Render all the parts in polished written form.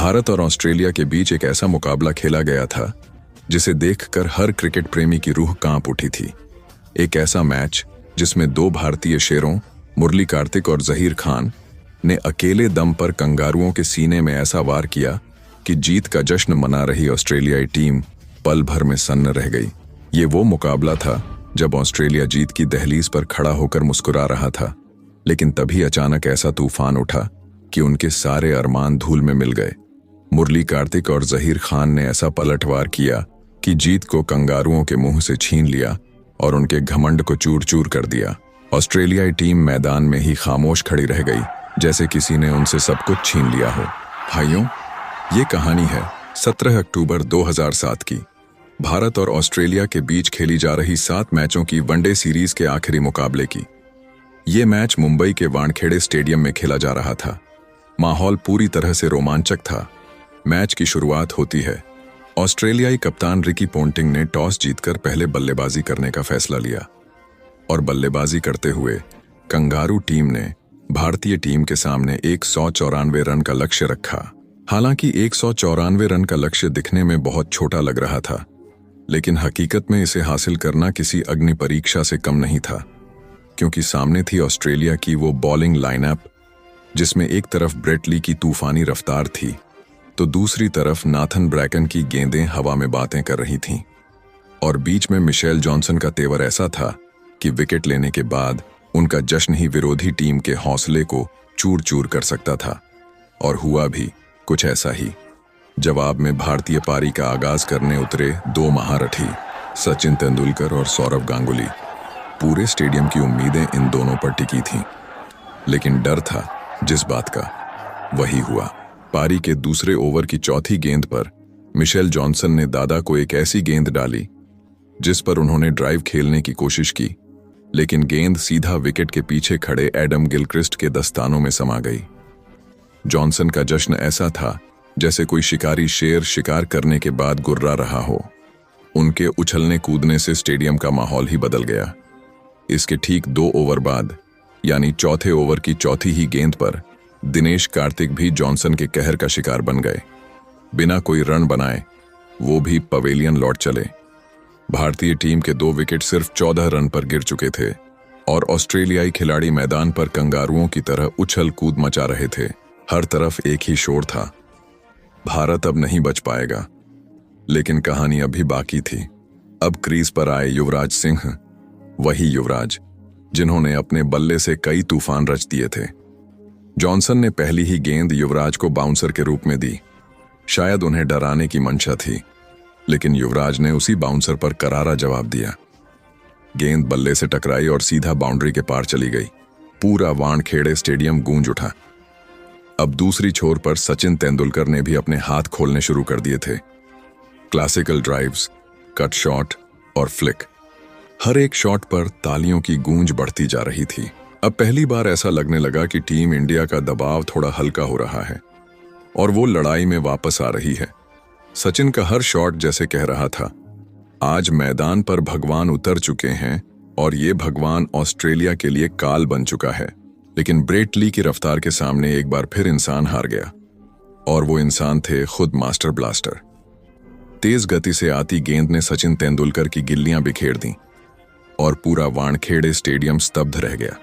भारत और ऑस्ट्रेलिया के बीच एक ऐसा मुकाबला खेला गया था जिसे देखकर हर क्रिकेट प्रेमी की रूह कांप उठी थी। एक ऐसा मैच जिसमें दो भारतीय शेरों मुरली कार्तिक और जहीर खान ने अकेले दम पर कंगारुओं के सीने में ऐसा वार किया कि जीत का जश्न मना रही ऑस्ट्रेलियाई टीम पल भर में सन्न रह गई। ये वो मुकाबला था जब ऑस्ट्रेलिया जीत की दहलीज पर खड़ा होकर मुस्कुरा रहा था, लेकिन तभी अचानक ऐसा तूफान उठा कि उनके सारे अरमान धूल में मिल गए। मुरली कार्तिक और जहीर खान ने ऐसा पलटवार किया कि जीत को कंगारुओं के मुंह से छीन लिया और उनके घमंड को चूर चूर कर दिया। ऑस्ट्रेलियाई टीम मैदान में ही खामोश खड़ी रह गई, जैसे किसी ने उनसे सब कुछ छीन लिया हो। भाइयों, ये कहानी है 17 अक्टूबर 2007 की, भारत और ऑस्ट्रेलिया के बीच खेली जा रही 7 मैचों की वनडे सीरीज के आखिरी मुकाबले की। ये मैच मुंबई के वानखेड़े स्टेडियम में खेला जा रहा था। माहौल पूरी तरह से रोमांचक था। मैच की शुरुआत होती है। ऑस्ट्रेलियाई कप्तान रिकी पोंटिंग ने टॉस जीतकर पहले बल्लेबाजी करने का फैसला लिया और बल्लेबाजी करते हुए कंगारू टीम ने भारतीय टीम के सामने 194 रन का लक्ष्य रखा। हालांकि 194 रन का लक्ष्य दिखने में बहुत छोटा लग रहा था, लेकिन हकीकत में इसे हासिल करना किसी अग्नि परीक्षा से कम नहीं था, क्योंकि सामने थी ऑस्ट्रेलिया की वो बॉलिंग लाइनअप जिसमें एक तरफ ब्रेट ली की तूफानी रफ्तार थी तो दूसरी तरफ नाथन ब्रैकन की गेंदें हवा में बातें कर रही थीं, और बीच में मिशेल जॉनसन का तेवर ऐसा था कि विकेट लेने के बाद उनका जश्न ही विरोधी टीम के हौसले को चूर चूर कर सकता था। और हुआ भी कुछ ऐसा ही। जवाब में भारतीय पारी का आगाज करने उतरे दो महारथी सचिन तेंदुलकर और सौरव गांगुली। पूरे स्टेडियम की उम्मीदें इन दोनों पर टिकी थीं, लेकिन डर था जिस बात का वही हुआ। पारी के दूसरे ओवर की चौथी गेंद पर मिशेल जॉनसन ने दादा को एक ऐसी गेंद डाली जिस पर उन्होंने ड्राइव खेलने की कोशिश की, लेकिन गेंद सीधा विकेट के पीछे खड़े एडम गिलक्रिस्ट के दस्तानों में समा गई। जॉनसन का जश्न ऐसा था जैसे कोई शिकारी शेर शिकार करने के बाद गुर्रा रहा हो। उनके उछलने कूदने से स्टेडियम का माहौल ही बदल गया। इसके ठीक 2 ओवर बाद, यानी चौथे ओवर की चौथी ही गेंद पर दिनेश कार्तिक भी जॉनसन के कहर का शिकार बन गए। बिना कोई रन बनाए वो भी पवेलियन लौट चले। भारतीय टीम के 2 विकेट सिर्फ 14 रन पर गिर चुके थे और ऑस्ट्रेलियाई खिलाड़ी मैदान पर कंगारुओं की तरह उछल कूद मचा रहे थे। हर तरफ एक ही शोर था, भारत अब नहीं बच पाएगा। लेकिन कहानी अभी बाकी थी। अब क्रीज पर आए युवराज सिंह, वही युवराज जिन्होंने अपने बल्ले से कई तूफान रच दिए थे। जॉनसन ने पहली ही गेंद युवराज को बाउंसर के रूप में दी। शायद उन्हें डराने की मंशा थी, लेकिन युवराज ने उसी बाउंसर पर करारा जवाब दिया। गेंद बल्ले से टकराई और सीधा बाउंड्री के पार चली गई। पूरा वानखेड़े स्टेडियम गूंज उठा। अब दूसरी छोर पर सचिन तेंदुलकर ने भी अपने हाथ खोलने शुरू कर दिए थे। क्लासिकल ड्राइव्स, कट शॉट और फ्लिक, हर एक शॉट पर तालियों की गूंज बढ़ती जा रही थी। अब पहली बार ऐसा लगने लगा कि टीम इंडिया का दबाव थोड़ा हल्का हो रहा है और वो लड़ाई में वापस आ रही है। सचिन का हर शॉट जैसे कह रहा था, आज मैदान पर भगवान उतर चुके हैं और ये भगवान ऑस्ट्रेलिया के लिए काल बन चुका है। लेकिन ब्रेट ली की रफ्तार के सामने एक बार फिर इंसान हार गया, और वो इंसान थे खुद मास्टर ब्लास्टर। तेज गति से आती गेंद ने सचिन तेंदुलकर की गिल्लियां बिखेर दी और पूरा वानखेड़े स्टेडियम स्तब्ध रह गया।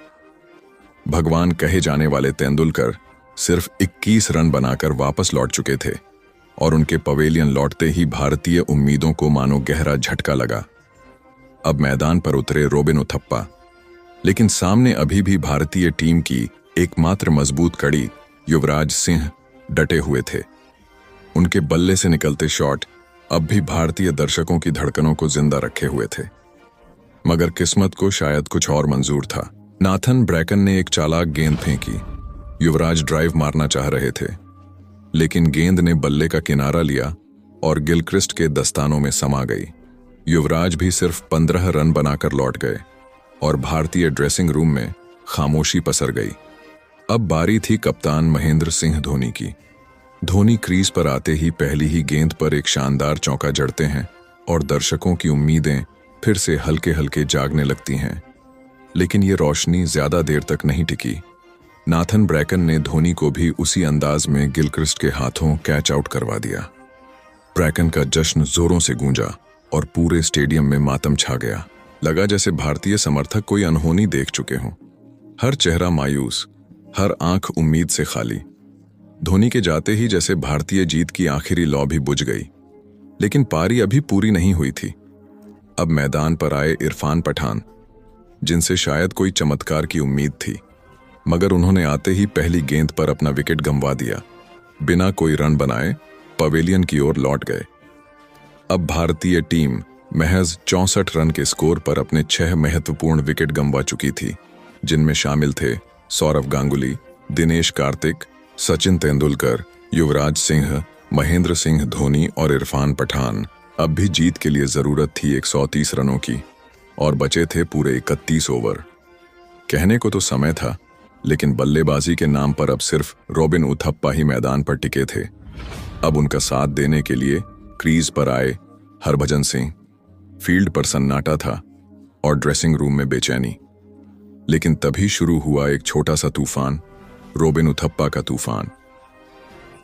भगवान कहे जाने वाले तेंदुलकर सिर्फ 21 रन बनाकर वापस लौट चुके थे और उनके पवेलियन लौटते ही भारतीय उम्मीदों को मानो गहरा झटका लगा। अब मैदान पर उतरे रोबिन उथप्पा, लेकिन सामने अभी भी भारतीय टीम की एकमात्र मजबूत कड़ी युवराज सिंह डटे हुए थे। उनके बल्ले से निकलते शॉट अब भी भारतीय दर्शकों की धड़कनों को जिंदा रखे हुए थे। मगर किस्मत को शायद कुछ और मंजूर था। नाथन ब्रैकन ने एक चालाक गेंद फेंकी। युवराज ड्राइव मारना चाह रहे थे, लेकिन गेंद ने बल्ले का किनारा लिया और गिलक्रिस्ट के दस्तानों में समा गई। युवराज भी सिर्फ 15 रन बनाकर लौट गए और भारतीय ड्रेसिंग रूम में खामोशी पसर गई। अब बारी थी कप्तान महेंद्र सिंह धोनी की। धोनी क्रीज पर आते ही पहली ही गेंद पर एक शानदार चौका जड़ते हैं और दर्शकों की उम्मीदें फिर से हल्के हल्के जागने लगती हैं। लेकिन ये रोशनी ज्यादा देर तक नहीं टिकी। नाथन ब्रैकन ने धोनी को भी उसी अंदाज में गिलक्रिस्ट के हाथों कैच आउट करवा दिया। ब्रैकन का जश्न जोरों से गूंजा और पूरे स्टेडियम में मातम छा गया। लगा जैसे भारतीय समर्थक कोई अनहोनी देख चुके हों। हर चेहरा मायूस, हर आंख उम्मीद से खाली। धोनी के जाते ही जैसे भारतीय जीत की आखिरी लौ भी बुझ गई। लेकिन पारी अभी पूरी नहीं हुई थी। अब मैदान पर आए इरफान पठान, जिनसे शायद कोई चमत्कार की उम्मीद थी, मगर उन्होंने आते ही पहली गेंद पर अपना विकेट गंवा दिया। बिना कोई रन बनाए पवेलियन की ओर लौट गए। अब भारतीय टीम महज 64 रन के स्कोर पर अपने 6 महत्वपूर्ण विकेट गंवा चुकी थी, जिनमें शामिल थे सौरव गांगुली, दिनेश कार्तिक, सचिन तेंदुलकर, युवराज सिंह, महेंद्र सिंह धोनी और इरफान पठान। अब भी जीत के लिए जरूरत थी 130 रनों की और बचे थे पूरे 31 ओवर। कहने को तो समय था, लेकिन बल्लेबाजी के नाम पर अब सिर्फ रॉबिन उथप्पा ही मैदान पर टिके थे। अब उनका साथ देने के लिए क्रीज पर आए हरभजन सिंह। फील्ड पर सन्नाटा था और ड्रेसिंग रूम में बेचैनी। लेकिन तभी शुरू हुआ एक छोटा सा तूफान, रॉबिन उथप्पा का तूफान।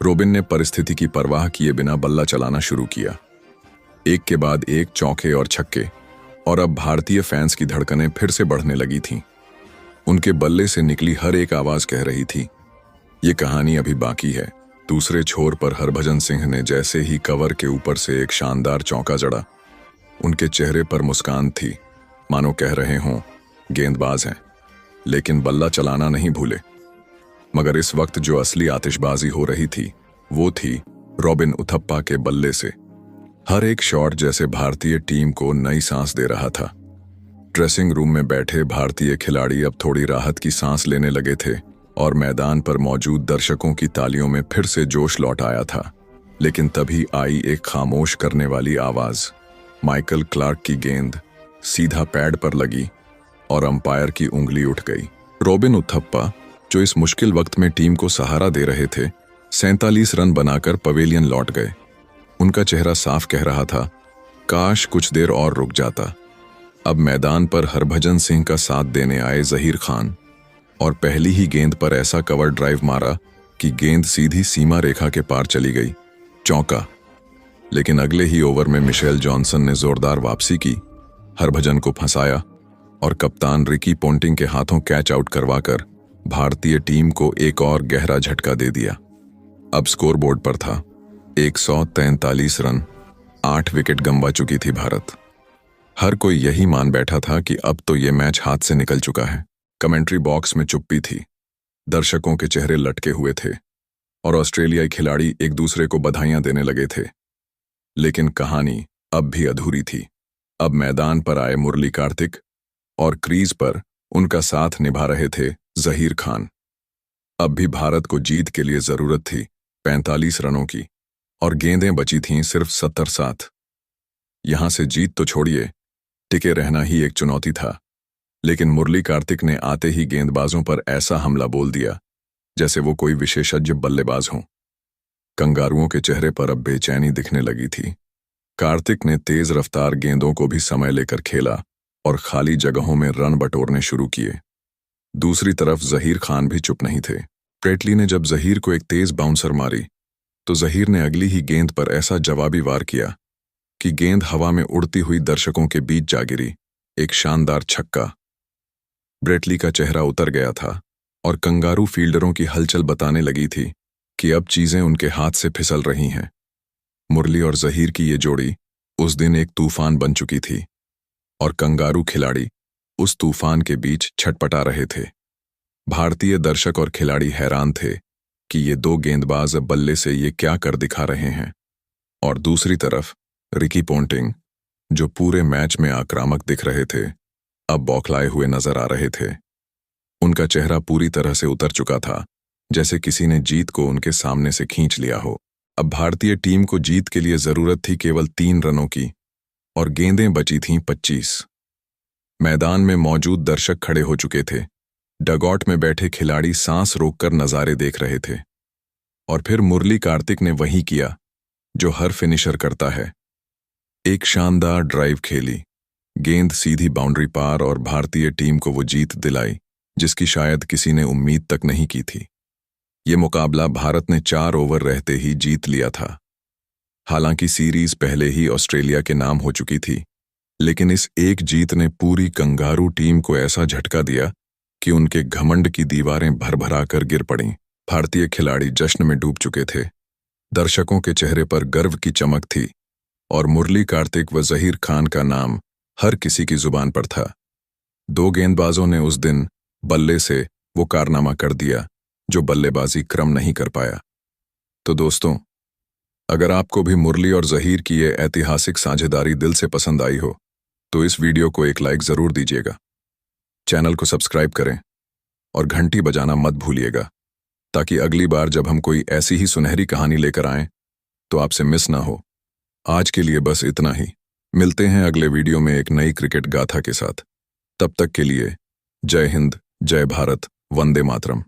रॉबिन ने परिस्थिति की परवाह किए बिना बल्ला चलाना शुरू किया। एक के बाद एक चौके और छक्के, और अब भारतीय फैंस की धड़कनें फिर से बढ़ने लगी थीं। उनके बल्ले से निकली हर एक आवाज कह रही थी, ये कहानी अभी बाकी है। दूसरे छोर पर हरभजन सिंह ने जैसे ही कवर के ऊपर से एक शानदार चौका जड़ा, उनके चेहरे पर मुस्कान थी, मानो कह रहे हों गेंदबाज हैं, लेकिन बल्ला चलाना नहीं भूले। मगर इस वक्त जो असली आतिशबाजी हो रही थी वो थी रॉबिन उथप्पा के बल्ले से। हर एक शॉट जैसे भारतीय टीम को नई सांस दे रहा था। ड्रेसिंग रूम में बैठे भारतीय खिलाड़ी अब थोड़ी राहत की सांस लेने लगे थे और मैदान पर मौजूद दर्शकों की तालियों में फिर से जोश लौट आया था। लेकिन तभी आई एक खामोश करने वाली आवाज। माइकल क्लार्क की गेंद सीधा पैड पर लगी और अंपायर की उंगली उठ गई। रॉबिन उथप्पा, जो इस मुश्किल वक्त में टीम को सहारा दे रहे थे, 47 रन बनाकर पवेलियन लौट गए। उनका चेहरा साफ कह रहा था, काश कुछ देर और रुक जाता। अब मैदान पर हरभजन सिंह का साथ देने आए जहीर खान और पहली ही गेंद पर ऐसा कवर ड्राइव मारा कि गेंद सीधी सीमा रेखा के पार चली गई। चौका। लेकिन अगले ही ओवर में मिशेल जॉनसन ने जोरदार वापसी की, हरभजन को फंसाया और कप्तान रिकी पोंटिंग के हाथों कैच आउट करवाकर भारतीय टीम को एक और गहरा झटका दे दिया। अब स्कोरबोर्ड पर था 143 रन, 8 विकेट गंवा चुकी थी भारत। हर कोई यही मान बैठा था कि अब तो ये मैच हाथ से निकल चुका है। कमेंट्री बॉक्स में चुप्पी थी, दर्शकों के चेहरे लटके हुए थे और ऑस्ट्रेलियाई खिलाड़ी एक दूसरे को बधाइयां देने लगे थे। लेकिन कहानी अब भी अधूरी थी। अब मैदान पर आए मुरली कार्तिक और क्रीज पर उनका साथ निभा रहे थे जहीर खान। अब भी भारत को जीत के लिए जरूरत थी 45 रनों की और गेंदें बची थीं सिर्फ 70-7। यहां से जीत तो छोड़िए, टिके रहना ही एक चुनौती था। लेकिन मुरली कार्तिक ने आते ही गेंदबाजों पर ऐसा हमला बोल दिया जैसे वो कोई विशेषज्ञ बल्लेबाज हों। कंगारुओं के चेहरे पर अब बेचैनी दिखने लगी थी। कार्तिक ने तेज रफ्तार गेंदों को भी समय लेकर खेला और खाली जगहों में रन बटोरने शुरू किए। दूसरी तरफ जहीर खान भी चुप नहीं थे। ब्रेटली ने जब जहीर को एक तेज बाउंसर मारी तो जहीर ने अगली ही गेंद पर ऐसा जवाबी वार किया कि गेंद हवा में उड़ती हुई दर्शकों के बीच जा गिरी। एक शानदार छक्का। ब्रेटली का चेहरा उतर गया था और कंगारू फील्डरों की हलचल बताने लगी थी कि अब चीजें उनके हाथ से फिसल रही हैं। मुरली और जहीर की ये जोड़ी उस दिन एक तूफान बन चुकी थी और कंगारू खिलाड़ी उस तूफान के बीच छटपटा रहे थे। भारतीय दर्शक और खिलाड़ी हैरान थे कि ये दो गेंदबाज बल्ले से ये क्या कर दिखा रहे हैं। और दूसरी तरफ रिकी पोंटिंग, जो पूरे मैच में आक्रामक दिख रहे थे, अब बौखलाए हुए नजर आ रहे थे। उनका चेहरा पूरी तरह से उतर चुका था, जैसे किसी ने जीत को उनके सामने से खींच लिया हो। अब भारतीय टीम को जीत के लिए जरूरत थी केवल 3 रनों की और गेंदें बची थीं 25। मैदान में मौजूद दर्शक खड़े हो चुके थे। डगआउट में बैठे खिलाड़ी सांस रोककर नजारे देख रहे थे। और फिर मुरली कार्तिक ने वही किया जो हर फिनिशर करता है। एक शानदार ड्राइव खेली, गेंद सीधी बाउंड्री पार और भारतीय टीम को वो जीत दिलाई जिसकी शायद किसी ने उम्मीद तक नहीं की थी। ये मुकाबला भारत ने 4 ओवर रहते ही जीत लिया था। हालांकि सीरीज पहले ही ऑस्ट्रेलिया के नाम हो चुकी थी, लेकिन इस एक जीत ने पूरी कंगारू टीम को ऐसा झटका दिया कि उनके घमंड की दीवारें भरभरा कर गिर पड़ीं। भारतीय खिलाड़ी जश्न में डूब चुके थे। दर्शकों के चेहरे पर गर्व की चमक थी और मुरली कार्तिक व जहीर खान का नाम हर किसी की जुबान पर था। 2 गेंदबाजों ने उस दिन बल्ले से वो कारनामा कर दिया जो बल्लेबाजी क्रम नहीं कर पाया। तो दोस्तों, अगर आपको भी मुरली और जहीर की ये ऐतिहासिक साझेदारी दिल से पसंद आई हो तो इस वीडियो को एक लाइक जरूर दीजिएगा। चैनल को सब्सक्राइब करें और घंटी बजाना मत भूलिएगा, ताकि अगली बार जब हम कोई ऐसी ही सुनहरी कहानी लेकर आएं तो आपसे मिस ना हो। आज के लिए बस इतना ही। मिलते हैं अगले वीडियो में एक नई क्रिकेट गाथा के साथ। तब तक के लिए जय हिंद, जय भारत, वंदे मातरम।